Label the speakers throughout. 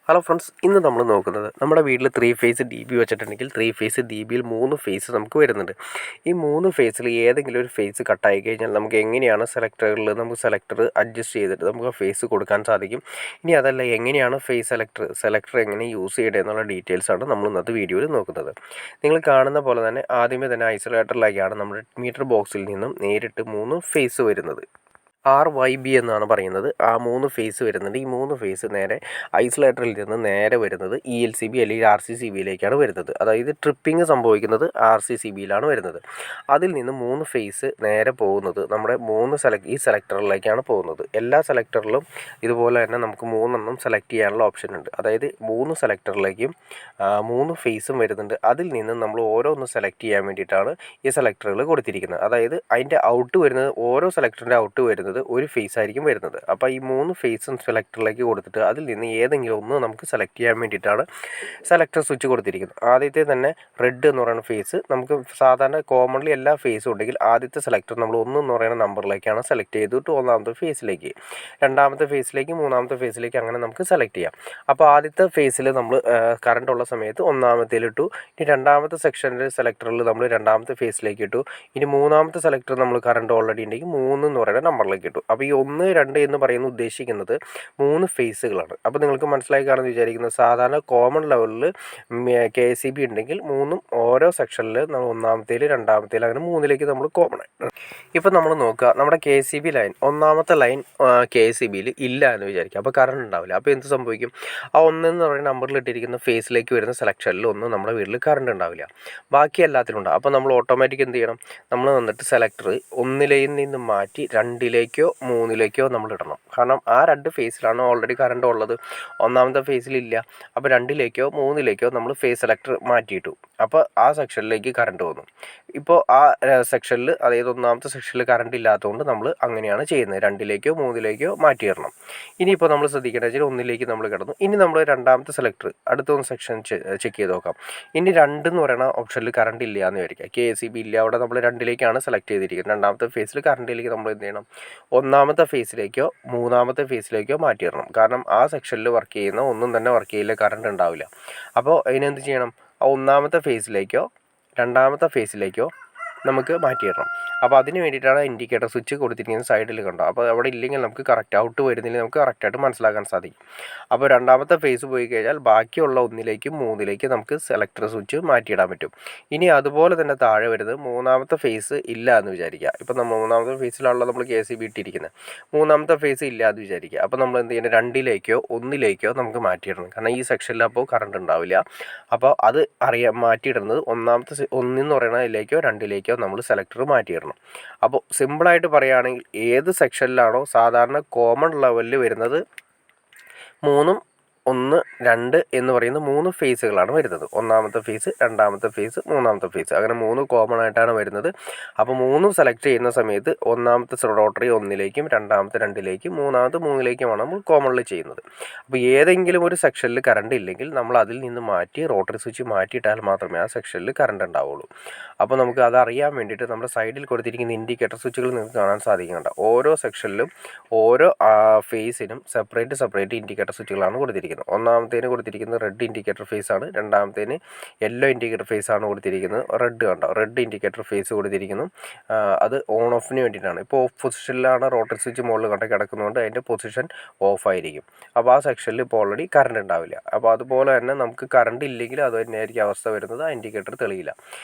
Speaker 1: Hello friends, ഇന്ന് നമ്മൾ നോക്കുന്നത് നമ്മുടെ വീട്ടിൽ 3 ഫേസ് ഡി ബി വെച്ചിട്ടുണ്ടെങ്കിൽ 3 ഫേസ് ഡി ബിയിൽ 3 ഫേസ് നമുക്ക് വരുന്നുണ്ട്. ഈ 3 ഫേസിൽ ഏതെങ്കിലും ഒരു ഫേസ് കട്ടായി കഴിഞ്ഞാൽ നമുക്ക് എങ്ങനെയാണ് നമുക്ക് സെലക്ടർ അഡ്ജസ്റ്റ് ചെയ്തിട്ട് നമുക്ക് ഫേസ് കൊടുക്കാൻ സാധിക്കും. ഇനി അതല്ല, എങ്ങനെയാണ് ഫേസ് സെലക്ടർ എങ്ങനെ യൂസ് ചെയ്യേണ്ടത് എന്നുള്ള ഡീറ്റെയിൽസാണ് നമ്മൾ ഇന്നത്തെ വീഡിയോയിൽ നോക്കുന്നത്. നിങ്ങൾ കാണുന്ന പോലെ തന്നെ ആദ്യമേ തന്നെ ഐസൊലേറ്ററിലേക്കാണ് നമ്മുടെ മീറ്റർ ബോക്സിൽ നിന്നും നേരിട്ട് 3 ഫേസ് വരുന്നത്. RYB എന്നാണ് പറയുന്നത്. ആ 3 ഫേസ് വരുന്നുണ്ട്. ഈ 3 ഫേസ് നേരെ ഐസൊലേറ്ററിൽ നിന്ന് നേരെ വരുന്നത് ELCB അല്ലെങ്കിൽ RCCBയിലേക്കാണ് വരുന്നത്. അതായത് ട്രിപ്പിംഗ് സംഭവിക്കുന്നത് RCCBയിലാണ് വരുന്നത്. അതിൽ നിന്ന് 3 ഫേസ് നേരെ പോകുന്നത് നമ്മുടെ ഈ സെലക്ടറിലേക്കാണ് പോകുന്നത്. എല്ലാ സെലക്ടറിലും ഇതുപോലെ തന്നെ നമുക്ക് 3 സെലക്ട് ചെയ്യാനുള്ള ഓപ്ഷൻ ഉണ്ട്. അതായത് 3 സെലക്ടറിലേക്കും 3 ഫേസും വരുന്നുണ്ട്. അതിൽ നിന്ന് നമ്മൾ ഓരോന്ന് സെലക്ട് ചെയ്യാൻ വേണ്ടിയിട്ടാണ് ഈ സെലക്ടറുകൾ കൊടുത്തിരിക്കുന്നത്. അതായത് അതിൻ്റെ ഔട്ട് വരുന്നത്, ഓരോ സെലക്ടറിൻ്റെ ഔട്ട് വരുന്നത് ഒരു ഫേസ് ആയിരിക്കും വരുന്നത്. അപ്പോൾ ഈ 3 ഫേസും സെലക്ടറിലേക്ക് കൊടുത്തിട്ട് അതിൽ നിന്ന് ഏതെങ്കിലും ഒന്ന് നമുക്ക് സെലക്ട് ചെയ്യാൻ വേണ്ടിയിട്ടാണ് സെലക്ടർ സ്വിച്ച് കൊടുത്തിരിക്കുന്നത്. ആദ്യത്തെ തന്നെ റെഡ് എന്ന് പറയുന്ന ഫേസ് നമുക്ക് സാധാരണ കോമൺലി എല്ലാ ഫേസും ഉണ്ടെങ്കിൽ ആദ്യത്തെ സെലക്ടർ നമ്മൾ 1 എന്ന് പറയുന്ന നമ്പറിലേക്കാണ് സെലക്ട് ചെയ്തിട്ട് ഒന്നാമത്തെ ഫേസിലേക്ക്, രണ്ടാമത്തെ ഫേസിലേക്ക്, മൂന്നാമത്തെ ഫേസിലേക്ക് അങ്ങനെ നമുക്ക് സെലക്ട് ചെയ്യാം. അപ്പോൾ ആദ്യത്തെ ഫേസിൽ നമ്മൾ കറണ്ട് ഉള്ള സമയത്ത് ഒന്നാമത്തേലിട്ടു. ഇനി രണ്ടാമത്തെ സെക്ഷനിൽ സെലക്ടറിൽ നമ്മൾ രണ്ടാമത്തെ ഫേസിലേക്ക് ഇട്ടു. ഇനി മൂന്നാമത്തെ സെലക്ടർ നമ്മൾ കറണ്ട് ഓൾറെഡി ഉണ്ടെങ്കിൽ 3 എന്ന് പറയുന്ന നമ്പറിലേക്ക് ഇട്ടു. അപ്പോൾ ഈ 1, 2 എന്ന് പറയുന്നത് ഉദ്ദേശിക്കുന്നത് 3 ഫേസുകളാണ്. അപ്പോൾ നിങ്ങൾക്ക് മനസ്സിലായി കാണുമെന്ന് വിചാരിക്കുന്നത്. സാധാരണ കോമൺ ലെവലിൽ KCB ഉണ്ടെങ്കിൽ 3 ഓരോ സെക്ഷനിൽ നമ്മൾ ഒന്നാമത്തേൽ, രണ്ടാമത്തേൽ, അങ്ങനെ 3ലേക്ക് നമ്മൾ കോമൺ ആയിട്ട്. ഇപ്പോൾ നമ്മൾ നോക്കുക, നമ്മുടെ KCB ലൈൻ, ഒന്നാമത്തെ ലൈൻ KCBയിൽ ഇല്ല എന്ന് വിചാരിക്കുക. അപ്പോൾ കറണ്ട് ഉണ്ടാവില്ല. അപ്പോൾ എന്ത് സംഭവിക്കും? ആ 1 എന്ന് പറയുന്ന നമ്പറിൽ ഇട്ടിരിക്കുന്ന ഫേസിലേക്ക് വരുന്ന സെലക്ഷനിൽ ഒന്നും നമ്മുടെ വീട്ടിൽ കറണ്ട് ഉണ്ടാവില്ല. ബാക്കി എല്ലാത്തിലും ഉണ്ടാവും. അപ്പോൾ നമ്മൾ ഓട്ടോമാറ്റിക് എന്ത് ചെയ്യണം? നമ്മൾ വന്നിട്ട് സെലക്ടർ 1ൽ നിന്ന് മാറ്റി 2ലേക്കോ 3ലേക്കോ നമ്മൾ ഇടണം. കാരണം ആ 2 ഫേസിലാണ് ഓൾറെഡി കറണ്ട് ഉള്ളത്. ഒന്നാമത്തെ ഫേസിലില്ല. അപ്പോൾ 2ലേക്കോ 3ലേക്കോ നമ്മൾ ഫേസ് സെലക്ടർ മാറ്റിയിട്ടു. അപ്പോൾ ആ സെക്ഷനിലേക്ക് കറണ്ട് വന്നു. ഇപ്പോൾ ആ സെക്ഷനിൽ, അതായത് ഒന്നാമത്തെ സെക്ഷനിൽ കറണ്ട് ഇല്ലാത്തതുകൊണ്ട് നമ്മൾ അങ്ങനെയാണ് ചെയ്യുന്നത്. 2ലേക്കോ 3ലേക്കോ മാറ്റിയിടണം. ഇനിയിപ്പോൾ നമ്മൾ ശ്രദ്ധിക്കേണ്ടത് വെച്ചാൽ 1ലേക്ക് നമ്മൾ കിടന്നു. ഇനി നമ്മൾ രണ്ടാമത്തെ സെലക്ടർ അടുത്തൊന്ന് സെക്ഷൻ ചെക്ക് ചെയ്ത് നോക്കാം. ഇനി 2 എന്ന് പറയുന്ന ഓപ്ഷനിൽ കറണ്ട് ഇല്ല എന്ന് വിചാരിക്കുക. KCB ഇല്ല, അവിടെ നമ്മൾ 2ലേക്കാണ് സെലക്ട് ചെയ്തിരിക്കുന്നത്. രണ്ടാമത്തെ ഫേസിൽ കറണ്ടിലേക്ക് നമ്മൾ എന്ത് ചെയ്യണം? ഒന്നാമത്തെ ഫേസിലേക്കോ മൂന്നാമത്തെ ഫേസിലേക്കോ മാറ്റിയിടണം. കാരണം ആ സെക്ഷനിൽ വർക്ക് ചെയ്യുന്ന ഒന്നും തന്നെ വർക്ക് ചെയ്യില്ല, കറണ്ട് ഉണ്ടാവില്ല. അപ്പോൾ അതിനെന്ത് ചെയ്യണം? ആ ഒന്നാമത്തെ ഫേസിലേക്കോ രണ്ടാമത്തെ ഫേസിലേക്കോ നമുക്ക് മാറ്റിയിടണം. അപ്പോൾ അതിന് വേണ്ടിയിട്ടാണ് ഇൻഡിക്കേറ്റർ സ്വിച്ച് കൊടുത്തിരിക്കുന്നത്. സൈഡിൽ കണ്ടോ? അപ്പോൾ അവിടെ ഇല്ലെങ്കിൽ നമുക്ക് കറക്റ്റ്, ഔട്ട് വരുന്നില്ലെങ്കിൽ നമുക്ക് കറക്റ്റായിട്ട് മനസ്സിലാക്കാൻ സാധിക്കും. അപ്പോൾ രണ്ടാമത്തെ ഫേസ് പോയി കഴിഞ്ഞാൽ ബാക്കിയുള്ള 1ലേക്കും 3ലേക്കും നമുക്ക് സെലക്ടർ സ്വിച്ച് മാറ്റിയിടാൻ പറ്റും. ഇനി അതുപോലെ തന്നെ താഴെ വരുന്നത് മൂന്നാമത്തെ ഫേസ് ഇല്ല എന്ന് വിചാരിക്കുക. ഇപ്പോൾ നമ്മൾ മൂന്നാമത്തെ ഫേസിലാണല്ലോ നമ്മൾ KCB ഇട്ടിരിക്കുന്നത്. മൂന്നാമത്തെ ഫേസ് ഇല്ല എന്ന് വിചാരിക്കുക. അപ്പോൾ നമ്മൾ എന്ത് ചെയ്യുന്നത്? 2ലേക്കോ 1ലേക്കോ നമുക്ക് മാറ്റിയിടണം. കാരണം ഈ സെക്ഷനിൽ അപ്പോൾ കറണ്ട് ഉണ്ടാവില്ല. അപ്പോൾ അത് മാറ്റിയിടുന്നത് 1 എന്ന് പറയുന്നതിലേക്കോ 2ലേക്കോ നമ്മൾ സെലക്ടർ മാറ്റിയിടണം. അപ്പോൾ സിമ്പിളായിട്ട് പറയുകയാണെങ്കിൽ ഏത് സെക്ഷനിലാണോ സാധാരണ കോമൺ ലെവലിൽ വരുന്നത് 3, 1, 2 എന്ന് പറയുന്ന 3 ഫേസുകളാണ് വരുന്നത്. ഒന്നാമത്തെ ഫേസ്, രണ്ടാമത്തെ ഫേസ്, മൂന്നാമത്തെ ഫേസ്, അങ്ങനെ 3 കോമൺ ആയിട്ടാണ് വരുന്നത്. അപ്പോൾ 3 സെലക്ട് ചെയ്യുന്ന സമയത്ത് ഒന്നാമത്തെ റോട്ടറി 1ലേക്കും, രണ്ടാമത്തെ 2ലേക്കും, മൂന്നാമത്തെ 3ലേക്കുമാണ് നമ്മൾ കോമണിൽ ചെയ്യുന്നത്. അപ്പോൾ ഏതെങ്കിലും ഒരു സെക്ഷനിൽ കറണ്ട് ഇല്ലെങ്കിൽ നമ്മൾ അതിൽ നിന്ന് മാറ്റി റോട്ടറി സ്വിച്ച് മാറ്റിയിട്ടാൽ മാത്രമേ ആ സെക്ഷനിൽ കറണ്ട് ഉണ്ടാവുള്ളൂ. അപ്പോൾ നമുക്ക് അതറിയാൻ വേണ്ടിയിട്ട് നമ്മുടെ സൈഡിൽ കൊടുത്തിരിക്കുന്ന ഇൻഡിക്കേറ്റർ സ്വിച്ചുകൾ നിങ്ങൾക്ക് കാണാൻ സാധിക്കുന്നുണ്ട്. ഓരോ സെക്ഷനിലും ഓരോ ഫേസിനും സെപ്പറേറ്റ് ഇൻഡിക്കേറ്റർ സ്വിച്ചുകളാണ് കൊടുത്തിരിക്കുന്നത്. ഒന്നാമത്തേന് കൊടുത്തിരിക്കുന്നത് റെഡ് ഇൻഡിക്കേറ്റർ ഫേസ് ആണ്. രണ്ടാമത്തേന് യെല്ലോ ഇൻഡിക്കേറ്റർ ഫേസ് ആണ് കൊടുത്തിരിക്കുന്നത്. റെഡ് കണ്ടോ? റെഡ് ഇൻഡിക്കേറ്റർ ഫേസ് കൊടുത്തിരിക്കുന്നു. അത് ഓൺ ഓഫിന് വേണ്ടിയിട്ടാണ്. ഇപ്പോൾ ഓഫ് പൊസിഷനിലാണ് റോട്ടറി സ്വിച്ച് മുകളിൽ കിടക്കുന്നതുകൊണ്ട് അതിൻ്റെ പൊസിഷൻ ഓഫ് ആയിരിക്കും. അപ്പോൾ ആ സെക്ഷനിൽ ഇപ്പോൾ ഓൾറെഡി കറണ്ട് ഉണ്ടാവില്ല. അപ്പോൾ അതുപോലെ തന്നെ നമുക്ക് കറണ്ട് ഇല്ലെങ്കിൽ അത് തന്നെയായിരിക്കും അവസ്ഥ വരുന്നത്. ആ ഇൻഡിക്കേറ്റർ തെളിയില്ല.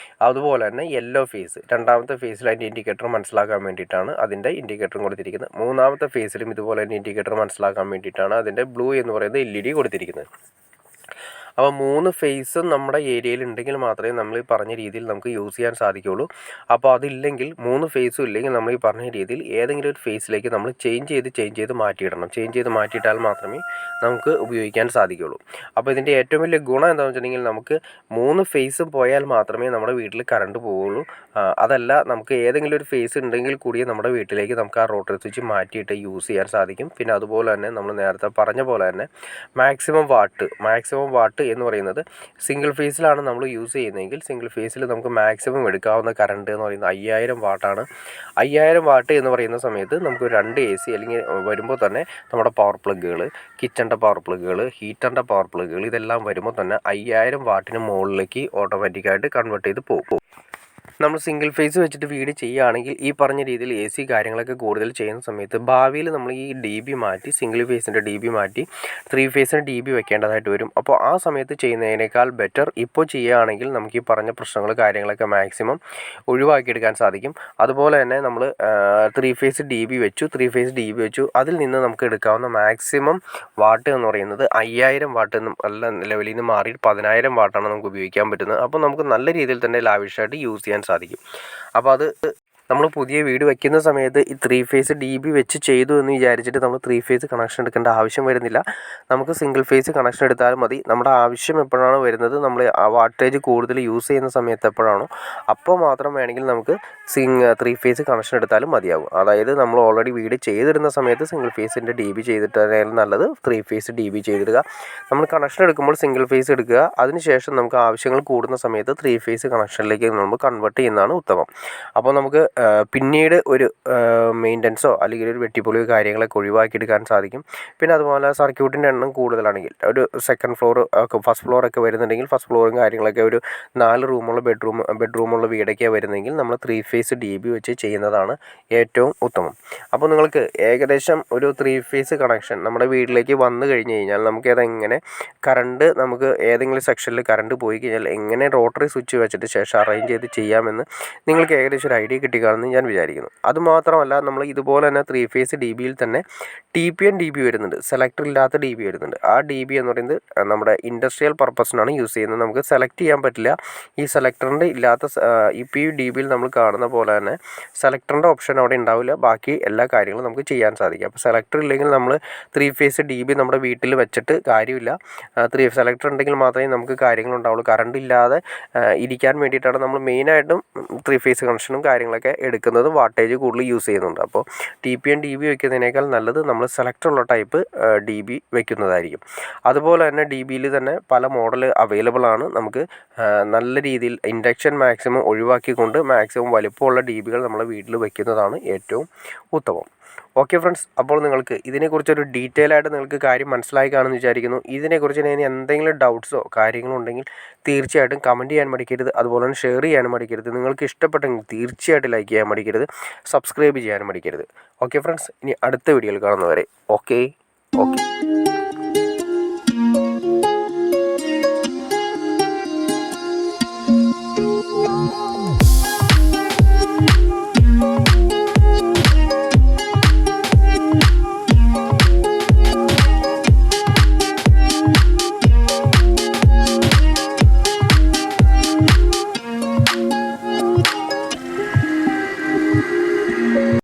Speaker 1: അതുപോലെ തന്നെ യെല്ലോ ഫേസ്, രണ്ടാമത്തെ ഫേസിൽ അതിൻ്റെ ഇൻഡിക്കേറ്റർ മനസ്സിലാക്കാൻ വേണ്ടിയിട്ടാണ് അതിൻ്റെ ഇൻഡിക്കേറ്ററും കൊടുത്തിരിക്കുന്നത്. മൂന്നാമത്തെ ഫേസിലും ഇതുപോലെ തന്നെ ഇൻഡിക്കേറ്റർ മനസ്സിലാക്കാൻ വേണ്ടിയിട്ടാണ് അതിൻ്റെ ബ്ലൂ എന്ന് പറയുന്നത് LED കൊടുത്തിരിക്കുന്നത്. അപ്പോൾ 3 ഫേസും നമ്മുടെ ഏരിയയിൽ ഉണ്ടെങ്കിൽ മാത്രമേ നമ്മൾ ഈ പറഞ്ഞ രീതിയിൽ നമുക്ക് യൂസ് ചെയ്യാൻ സാധിക്കുകയുള്ളൂ. അപ്പോൾ അതില്ലെങ്കിൽ 3 ഫേസും ഇല്ലെങ്കിൽ നമ്മൾ ഈ പറഞ്ഞ രീതിയിൽ ഏതെങ്കിലും ഒരു ഫേസിലേക്ക് നമ്മൾ ചേഞ്ച് ചെയ്ത് മാറ്റിയിടണം. ചേഞ്ച് ചെയ്ത് മാറ്റിയിട്ടാൽ മാത്രമേ നമുക്ക് ഉപയോഗിക്കാൻ സാധിക്കുകയുള്ളൂ. അപ്പോൾ ഇതിൻ്റെ ഏറ്റവും വലിയ ഗുണം എന്താണെന്ന് വെച്ചിട്ടുണ്ടെങ്കിൽ നമുക്ക് 3 ഫേസും പോയാൽ മാത്രമേ നമ്മുടെ വീട്ടിൽ കറണ്ട് പോവുള്ളൂ. അതല്ല, നമുക്ക് ഏതെങ്കിലും ഒരു ഫേസ് ഉണ്ടെങ്കിൽ കൂടി നമ്മുടെ വീട്ടിലേക്ക് നമുക്ക് ആ റോട്ടറി സ്വിച്ച് മാറ്റിയിട്ട് യൂസ് ചെയ്യാൻ സാധിക്കും. പിന്നെ അതുപോലെ തന്നെ നമ്മൾ നേരത്തെ പറഞ്ഞ പോലെ തന്നെ മാക്സിമം വാട്ട് എന്ന് പറയുന്നത് സിംഗിൾ ഫേസിലാണ് നമ്മൾ യൂസ് ചെയ്യുന്നതെങ്കിൽ സിംഗിൾ ഫേസിൽ നമുക്ക് മാക്സിമം എടുക്കാവുന്ന കറണ്ട് എന്ന് പറയുന്നത് 5000 വാട്ടാണ്. 5000 വാട്ട് എന്ന് പറയുന്ന സമയത്ത് നമുക്ക് 2 AC അല്ലെങ്കിൽ വരുമ്പോൾ തന്നെ നമ്മുടെ പവർ പ്ലഗുകൾ, കിച്ചണിൻ്റെ പവർ പ്ലഗുകൾ, ഹീറ്ററിൻ്റെ പവർ പ്ലഗുകൾ ഇതെല്ലാം വരുമ്പോൾ തന്നെ 5000 വാട്ടിന് മുകളിലേക്ക് ഓട്ടോമാറ്റിക്കായിട്ട് കൺവേർട്ട് ചെയ്ത് പോകും. നമ്മൾ സിംഗിൾ ഫേസ് വെച്ചിട്ട് വീട് ചെയ്യുകയാണെങ്കിൽ ഈ പറഞ്ഞ രീതിയിൽ AC കാര്യങ്ങളൊക്കെ കൂടുതൽ ചെയ്യുന്ന സമയത്ത് ഭാവിയിൽ നമ്മൾ ഈ DB മാറ്റി സിംഗിൾ ഫേസിൻ്റെ DB മാറ്റി 3 ഫേസിൻ്റെ DB വെക്കേണ്ടതായിട്ട് വരും. അപ്പോൾ ആ സമയത്ത് ചെയ്യുന്നതിനേക്കാൾ ബെറ്റർ ഇപ്പോൾ ചെയ്യുകയാണെങ്കിൽ നമുക്ക് ഈ പറഞ്ഞ പ്രശ്നങ്ങൾ കാര്യങ്ങളൊക്കെ മാക്സിമം ഒഴിവാക്കിയെടുക്കാൻ സാധിക്കും. അതുപോലെ തന്നെ നമ്മൾ 3 ഫേസ് DB വെച്ചു, 3 ഫേസ് DB വെച്ചു, അതിൽ നിന്ന് നമുക്ക് എടുക്കാവുന്ന മാക്സിമം വാട്ട് എന്ന് പറയുന്നത് 5000 വാട്ട് നല്ല ലെവലിൽ നിന്ന് മാറി 10000 വാട്ടാണ് നമുക്ക് ഉപയോഗിക്കാൻ പറ്റുന്നത്. അപ്പോൾ നമുക്ക് നല്ല രീതിയിൽ തന്നെ ലാവിഷായിട്ട് യൂസ് ചെയ്യാൻ സാധിക്കും. അപ്പോൾ അത് നമ്മൾ പുതിയ വീട് വയ്ക്കുന്ന സമയത്ത് ഈ 3 ഫേസ് DB വെച്ച് ചെയ്തു എന്ന് വിചാരിച്ചിട്ട് നമ്മൾ 3 ഫേസ് കണക്ഷൻ എടുക്കേണ്ട ആവശ്യം വരുന്നില്ല. നമുക്ക് സിംഗിൾ ഫേസ് കണക്ഷൻ എടുത്താലും മതി. നമ്മുടെ ആവശ്യം എപ്പോഴാണ് വരുന്നത്, നമ്മൾ ആ വാട്ടേജ് കൂടുതൽ യൂസ് ചെയ്യുന്ന സമയത്ത് എപ്പോഴാണോ അപ്പോൾ മാത്രം വേണമെങ്കിൽ നമുക്ക് 3 ഫേസ് കണക്ഷൻ എടുത്താലും മതിയാകും. അതായത് നമ്മൾ ഓൾറെഡി വീട് ചെയ്തിടുന്ന സമയത്ത് സിംഗിൾ ഫേസിൻ്റെ DB ചെയ്തിട്ടായാലും നല്ലത് 3 ഫേസ് DB ചെയ്തിടുക. നമ്മൾ കണക്ഷൻ എടുക്കുമ്പോൾ സിംഗിൾ ഫേസ് എടുക്കുക. അതിനുശേഷം നമുക്ക് ആവശ്യങ്ങൾ കൂടുന്ന സമയത്ത് 3 ഫേസ് കണക്ഷനിലേക്ക് നമ്മൾ കൺവേർട്ട് ചെയ്യുന്നതാണ് ഉത്തമം. അപ്പോൾ നമുക്ക് പിന്നീട് ഒരു മെയിൻ്റനൻസോ അല്ലെങ്കിൽ ഒരു വെട്ടിപ്പൊളിയോ കാര്യങ്ങളൊക്കെ ഒഴിവാക്കിയെടുക്കാൻ സാധിക്കും. പിന്നെ അതുപോലെ സർക്യൂട്ടിൻ്റെ എണ്ണം കൂടുതലാണെങ്കിൽ ഒരു സെക്കൻഡ് ഫ്ലോർ ഒക്കെ ഫസ്റ്റ് ഫ്ലോറൊക്കെ വരുന്നുണ്ടെങ്കിൽ ഫസ്റ്റ് ഫ്ലോറും കാര്യങ്ങളൊക്കെ ഒരു 4 റൂമുള്ള ബെഡ്റൂമുള്ള വീടൊക്കെ വരുന്നെങ്കിൽ നമ്മൾ 3 ഫേസ് DB വെച്ച് ചെയ്യുന്നതാണ് ഏറ്റവും ഉത്തമം. അപ്പോൾ നിങ്ങൾക്ക് ഏകദേശം ഒരു 3 ഫേസ് കണക്ഷൻ നമ്മുടെ വീട്ടിലേക്ക് വന്നു കഴിഞ്ഞ് കഴിഞ്ഞാൽ നമുക്കതെങ്ങനെ കറണ്ട് നമുക്ക് ഏതെങ്കിലും സെക്ഷനിൽ കറണ്ട് പോയി കഴിഞ്ഞാൽ എങ്ങനെ റോട്ടറി സ്വിച്ച് വെച്ചിട്ട് ശേഷം അറേഞ്ച് ചെയ്ത് ചെയ്യാമെന്ന് നിങ്ങൾക്ക് ഏകദേശം ഒരു ഐഡിയ കിട്ടിക്കാണെന്ന് ഞാൻ വിചാരിക്കുന്നു. അതുമാത്രമല്ല നമ്മൾ ഇതുപോലെ തന്നെ 3 ഫേസ് DBയിൽ തന്നെ TPN DB വരുന്നുണ്ട്, സെലക്ടർ ഇല്ലാത്ത DB വരുന്നുണ്ട്. ആ DB എന്ന് പറയുന്നത് നമ്മുടെ ഇൻഡസ്ട്രിയൽ പർപ്പസിനാണ് യൂസ് ചെയ്യുന്നത്. നമുക്ക് സെലക്ട് ചെയ്യാൻ പറ്റില്ല. ഈ സെലക്ടറിൻ്റെ ഇല്ലാത്ത ഇപ്പോൾ ഈ DBയിൽ നമ്മൾ കാണുന്ന പോലെ തന്നെ സെലക്ടറിൻ്റെ ഓപ്ഷൻ അവിടെ ഉണ്ടാവില്ല. ബാക്കി എല്ലാ കാര്യങ്ങളും നമുക്ക് ചെയ്യാൻ സാധിക്കും. അപ്പോൾ സെലക്ടർ ഇല്ലെങ്കിൽ നമ്മൾ 3 ഫേസ് DB നമ്മുടെ വീട്ടിൽ വെച്ചിട്ട് കാര്യമില്ല. സെലക്ടർ ഉണ്ടെങ്കിൽ മാത്രമേ നമുക്ക് കാര്യങ്ങളുണ്ടാവുള്ളൂ. കറണ്ട് ഇല്ലാതെ ഇരിക്കാൻ വേണ്ടിയിട്ടാണ് നമ്മൾ മെയിനായിട്ടും 3 ഫേസ് കണക്ഷനും കാര്യങ്ങളൊക്കെ എടുക്കുന്നത്. വാട്ടേജ് കൂടുതൽ യൂസ് ചെയ്യുന്നുണ്ട്. അപ്പോൾ TPN DB വയ്ക്കുന്നതിനേക്കാൾ നല്ലത് നമ്മൾ സെലക്ടറുള്ള ടൈപ്പ് DB വയ്ക്കുന്നതായിരിക്കും. അതുപോലെ തന്നെ DBയിൽ തന്നെ പല മോഡൽ അവൈലബിൾ ആണ്. നമുക്ക് നല്ല രീതിയിൽ ഇൻഡക്ഷൻ മാക്സിമം ഒഴിവാക്കിക്കൊണ്ട് മാക്സിമം വലിപ്പമുള്ള DBകൾ നമ്മളെ വീട്ടിൽ വയ്ക്കുന്നതാണ് ഏറ്റവും ഉത്തമം. ഓക്കെ ഫ്രണ്ട്സ്, അപ്പോൾ നിങ്ങൾക്ക് ഇതിനെക്കുറിച്ചൊരു ഡീറ്റെയിൽ ആയിട്ട് നിങ്ങൾക്ക് കാര്യം മനസ്സിലായി കാണുമെന്ന് വിചാരിക്കുന്നു. ഇതിനെക്കുറിച്ച് ഇനി എന്തെങ്കിലും ഡൗട്ട്സോ കാര്യങ്ങളോ ഉണ്ടെങ്കിൽ തീർച്ചയായിട്ടും കമൻറ്റ് ചെയ്യാൻ മടിക്കരുത്. അതുപോലെ തന്നെ ഷെയർ ചെയ്യാനും മടിക്കരുത്. നിങ്ങൾക്ക് ഇഷ്ടപ്പെട്ടെങ്കിൽ തീർച്ചയായിട്ടും ലൈക്ക് ചെയ്യാൻ മടിക്കരുത്. സബ്സ്ക്രൈബ് ചെയ്യാനും മടിക്കരുത്. ഓക്കെ ഫ്രണ്ട്സ്, ഇനി അടുത്ത വീഡിയോയിൽ കാണുന്നവരെ ഓക്കെ.